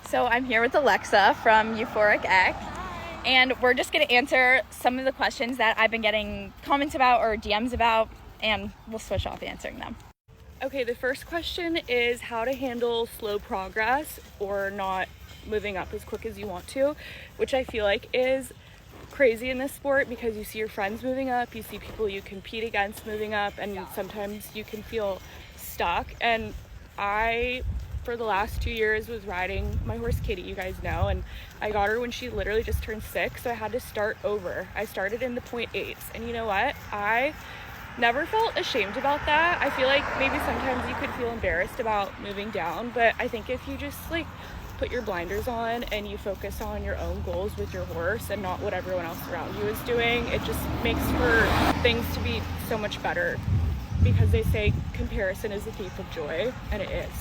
So I'm here with Alexa from Euphoric Egg, and we're just going to answer some of the questions that I've been getting comments about or DMs about, and we'll switch off answering them. Okay, the first question is how to handle slow progress or not moving up as quick as you want to, which I feel like is crazy in this sport because you see your friends moving up, you see people you compete against moving up, and sometimes you can feel stuck. And I, for the last 2 years, was riding my horse Kitty, you guys know, and I got her when she literally just turned 6, so I had to start over. I started in the 0.8s, and you know what? I never felt ashamed about that. I feel like maybe sometimes you could feel embarrassed about moving down, but I think if you just put your blinders on and you focus on your own goals with your horse and not what everyone else around you is doing, it just makes for things to be so much better, because they say comparison is the thief of joy, and it is.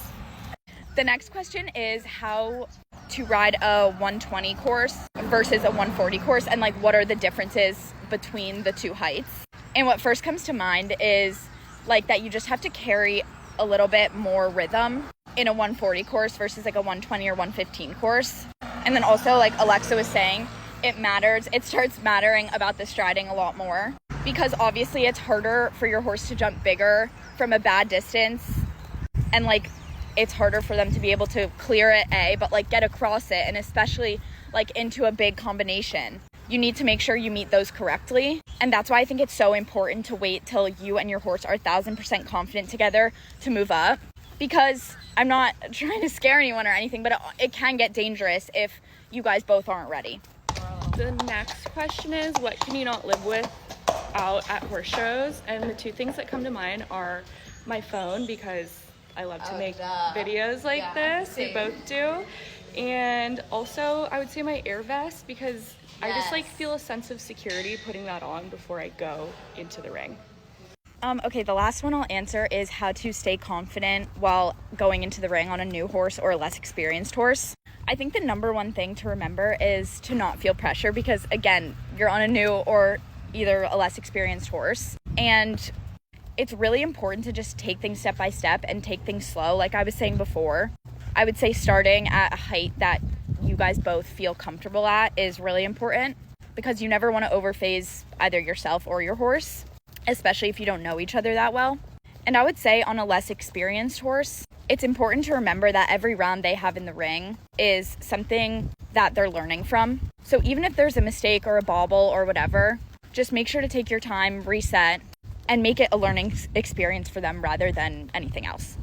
The next question is how to ride a 120 course versus a 140 course, and what are the differences between the two heights. And what first comes to mind is that you just have to carry a little bit more rhythm in a 140 course versus a 120 or 115 course. And then also, Alexa was saying, it starts mattering about the striding a lot more, because obviously it's harder for your horse to jump bigger from a bad distance, and it's harder for them to be able to clear it, but get across it, and especially into a big combination. You need to make sure you meet those correctly. And that's why I think it's so important to wait till you and your horse are 1,000% confident together to move up, because I'm not trying to scare anyone or anything, but it can get dangerous if you guys both aren't ready. The next question is, what can you not live with out at horse shows? And the two things that come to mind are my phone, because I love to make videos like this. Same. We both do. And also, I would say my air vest, because I just feel a sense of security putting that on before I go into the ring. Okay, the last one I'll answer is how to stay confident while going into the ring on a new horse or a less experienced horse. I think the number one thing to remember is to not feel pressure, because again, you're on a new or either a less experienced horse, and it's really important to just take things step by step and take things slow. Like I was saying before, I would say starting at a height that you guys both feel comfortable at is really important, because you never want to overphase either yourself or your horse, especially if you don't know each other that well. And I would say on a less experienced horse, it's important to remember that every round they have in the ring is something that they're learning from. So even if there's a mistake or a bobble or whatever, just make sure to take your time, reset, and make it a learning experience for them rather than anything else.